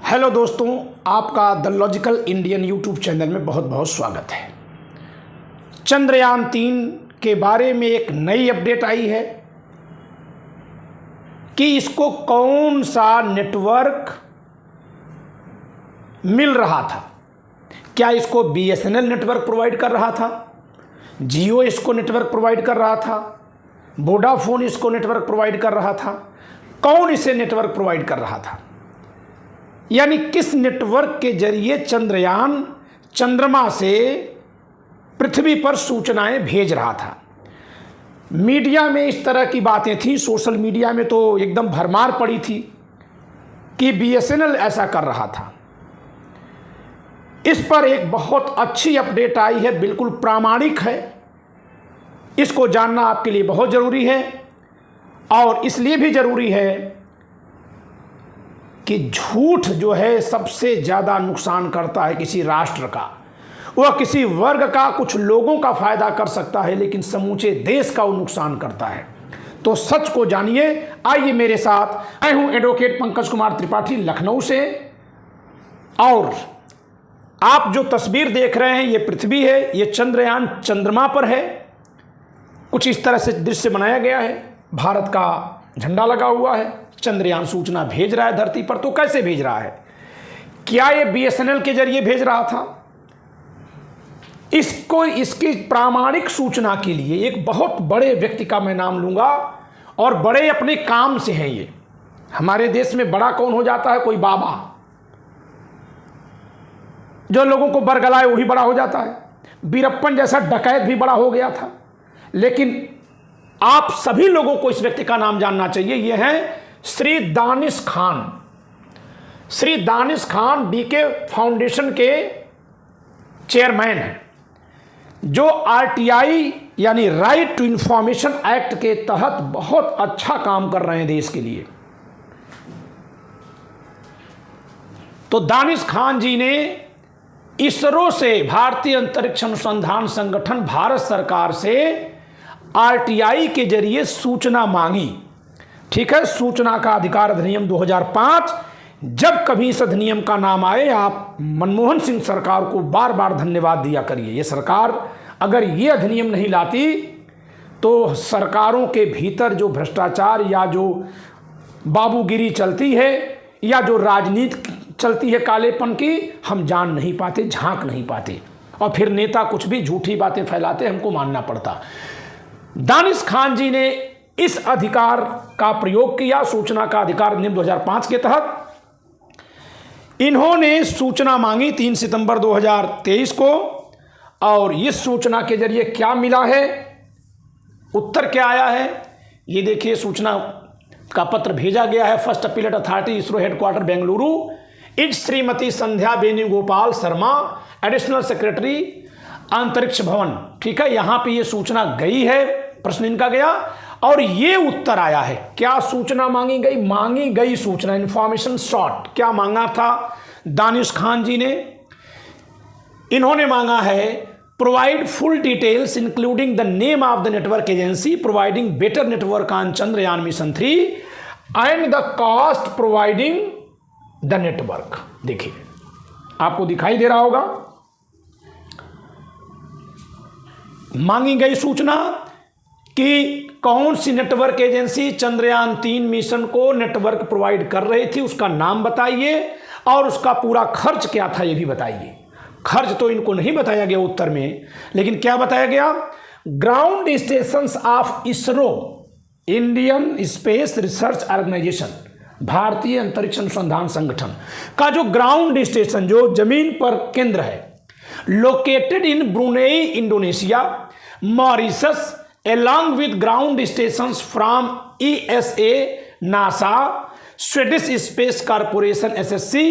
Hello दोस्तों, आपका the logical Indian YouTube channel में बहुत बहुत स्वागत है। चंद्रयान-3 के बारे में एक नई अपडेट आई है कि इसको कौन सा नेटवर्क मिल रहा था। क्या इसको BSNL नेटवर्क प्रोवाइड कर रहा था, जियो इसको नेटवर्क प्रोवाइड कर रहा था, वोडाफोन इसको नेटवर्क प्रोवाइड कर रहा था, कौन इसे नेटवर्क प्रोवाइड कर रहा था? यानी किस नेटवर्क के जरिए चंद्रयान चंद्रमा से पृथ्वी पर सूचनाएं भेज रहा था। मीडिया में इस तरह की बातें थी, सोशल मीडिया में तो एकदम भरमार पड़ी थी कि BSNL ऐसा कर रहा था। इस पर एक बहुत अच्छी अपडेट आई है, बिल्कुल प्रामाणिक है। इसको जानना आपके लिए बहुत ज़रूरी है और इसलिए भी ज़रूरी है कि झूठ जो है सबसे ज़्यादा नुकसान करता है किसी राष्ट्र का। वह किसी वर्ग का, कुछ लोगों का फायदा कर सकता है, लेकिन समूचे देश का वो नुकसान करता है। तो सच को जानिए। आइए मेरे साथ। मैं हूं एडवोकेट पंकज कुमार त्रिपाठी, लखनऊ से। और आप जो तस्वीर देख रहे हैं ये पृथ्वी है, ये चंद्रयान चंद्रमा पर है। कुछ इस तरह से दृश्य बनाया गया है, भारत का झंडा लगा हुआ है। चंद्रयान सूचना भेज रहा है धरती पर। तो कैसे भेज रहा है? क्या ये BSNL के जरिए भेज रहा था? इसकी प्रामाणिक सूचना के लिए एक बहुत बड़े व्यक्ति का मैं नाम लूंगा, और बड़े अपने काम से हैं ये। हमारे देश में बड़ा कौन हो जाता है? कोई बाबा, जो लोगों को बरगलाए वही बड़ा हो जाता है। वीरप्पन जैसा डकैत भी बड़ा हो गया था। लेकिन आप सभी लोगों को इस व्यक्ति का नाम जानना चाहिए। ये हैं श्री दानिश खान। श्री दानिश खान DK फाउंडेशन के चेयरमैन हैं, जो RTI यानी राइट टू इंफॉर्मेशन एक्ट के तहत बहुत अच्छा काम कर रहे हैं देश के लिए। तो दानिश खान जी ने इसरो से, भारतीय अंतरिक्ष अनुसंधान संगठन, भारत सरकार से RTI के जरिए सूचना मांगी। ठीक है, सूचना का अधिकार अधिनियम 2005। जब कभी इस अधिनियम का नाम आए, आप मनमोहन सिंह सरकार को बार बार धन्यवाद दिया करिए। ये सरकार अगर ये अधिनियम नहीं लाती तो सरकारों के भीतर जो भ्रष्टाचार या जो बाबूगिरी चलती है या जो राजनीति चलती है कालेपन की, हम जान नहीं पाते, झांक नहीं पाते, और फिर नेता कुछ भी झूठी बातें फैलाते, हमको मानना पड़ता। दानिश खान जी ने इस अधिकार का प्रयोग किया, सूचना का अधिकार अधिनियम 2005 के तहत। इन्होंने सूचना मांगी 3 सितंबर 2023 को, और इस सूचना के जरिए क्या मिला है, उत्तर क्या आया है, ये देखिए। सूचना का पत्र भेजा गया है। First appellate authority, ISRO headquarter Bengaluru, is Shrimati Sandhya Venugopal Sharma, additional secretary अंतरिक्ष भवन। ठीक है, यहां पे ये सूचना गई है, प्रश्न इनका गया और ये उत्तर आया है। क्या सूचना मांगी गई? मांगी गई सूचना, इंफॉर्मेशन शॉर्ट। क्या मांगा था दानिश खान जी ने? इन्होंने मांगा है provide full details including the name of the network agency providing better network on Chandrayaan mission 3 and the cost providing the network. देखिए, आपको दिखाई दे रहा होगा, मांगी गई सूचना कि कौन सी नेटवर्क एजेंसी चंद्रयान-3 मिशन को नेटवर्क प्रोवाइड कर रही थी, उसका नाम बताइए और उसका पूरा खर्च क्या था ये भी बताइए। खर्च तो इनको नहीं बताया गया उत्तर में, लेकिन क्या बताया गया? Ground stations of ISRO, Indian Space Research Organisation, भारतीय अंतरिक्ष अनुसंधान संगठन का जो ग्राउंड स्टेशन, जो जमीन पर केंद्र है, located in Brunei, Indonesia, Mauritius, along with ground stations from ESA, NASA, Swedish Space Corporation SSC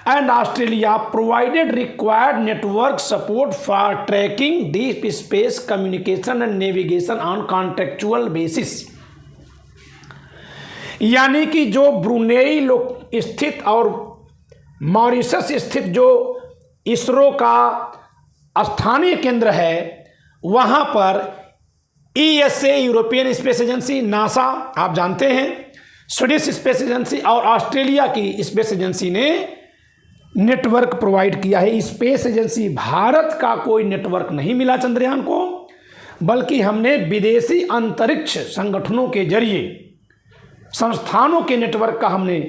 and Australia provided required network support for tracking deep space communication and navigation on contractual basis। यानी कि जो Brunei स्थित और Mauritius स्थित जो इसरो का स्थानीय केंद्र है, वहां पर ESA European space agency, NASA आप जानते हैं, स्वीडिश स्पेस एजेंसी और ऑस्ट्रेलिया की स्पेस एजेंसी ने नेटवर्क प्रोवाइड किया है। स्पेस एजेंसी भारत का कोई नेटवर्क नहीं मिला चंद्रयान को, बल्कि हमने विदेशी अंतरिक्ष संगठनों के जरिए संस्थानों के नेटवर्क का हमने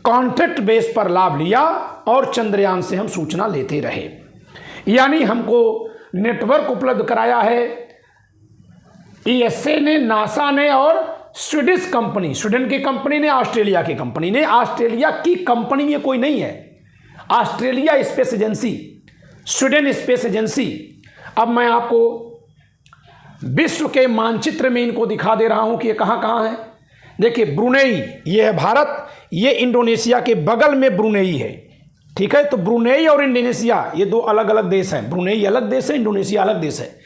कॉन्ट्रैक्ट बेस पर लाभ लिया और चंद्रयान से हम सूचना लेते रहे। यानी हमको नेटवर्क उपलब्ध कराया है ईएसए ने, नासा ने और स्वीडिश कंपनी, स्वीडन की कंपनी ने, ऑस्ट्रेलिया की कंपनी ने। ऑस्ट्रेलिया की कंपनी ये कोई नहीं है, Australia space agency, Sweden space agency. अब मैं आपको विश्व के मानचित्र में इनको दिखा दे रहा हूं कि ये कहां कहां है। देखिए ब्रुनेई, ये है भारत, ये इंडोनेशिया के बगल में ब्रुनेई है, ठीक है। तो ब्रुनेई और इंडोनेशिया ये दो अलग अलग देश हैं, ब्रुनेई अलग देश है, इंडोनेशिया अलग देश है।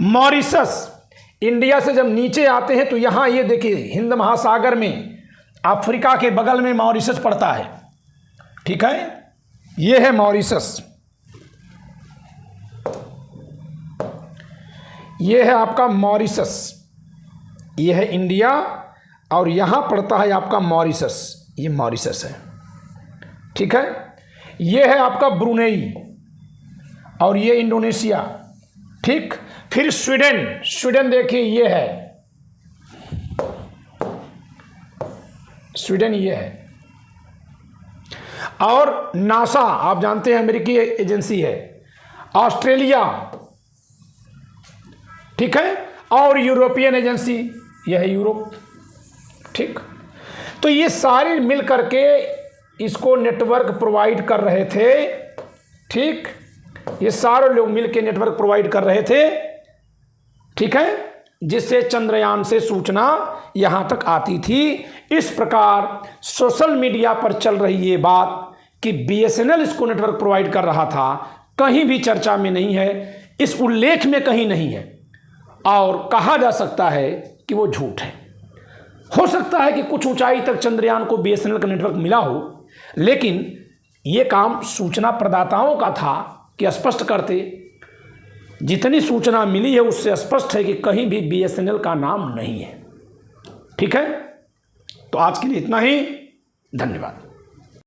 मॉरिशस, इंडिया से जब नीचे आते हैं तो यहाँ ये देखिए हिंद महासागर में अफ्रीका के बगल में मॉरिशस पड़ता है, ठीक है। ये है मॉरिशस, ये है आपका मॉरिशस, ये है इंडिया और यहाँ पड़ता है आपका मॉरिशस, ये मॉरिशस है, ठीक है। ये है आपका ब्रुनेई और ये इंडोनेशिया, ठीक। फिर स्वीडन, स्वीडन देखिए ये है स्वीडन, ये है। और नासा आप जानते हैं अमेरिकी एजेंसी है। ऑस्ट्रेलिया, ठीक है। और यूरोपियन एजेंसी, यह है यूरोप, ठीक। तो ये सारे मिल करके इसको नेटवर्क प्रोवाइड कर रहे थे, ठीक। ये सारे लोग मिल के नेटवर्क प्रोवाइड कर रहे थे, ठीक है, जिससे चंद्रयान से सूचना यहां तक आती थी। इस प्रकार सोशल मीडिया पर चल रही ये बात कि बीएसएनएल इसको नेटवर्क प्रोवाइड कर रहा था, कहीं भी चर्चा में नहीं है, इस उल्लेख में कहीं नहीं है और कहा जा सकता है कि वो झूठ है। हो सकता है कि कुछ ऊंचाई तक चंद्रयान को बीएसएनएल का नेटवर्क मिला हो, लेकिन ये काम सूचना प्रदाताओं का था कि स्पष्ट करते। जितनी सूचना मिली है उससे स्पष्ट है कि कहीं भी बीएसएनएल का नाम नहीं है, ठीक है। तो आज के लिए इतना ही, धन्यवाद।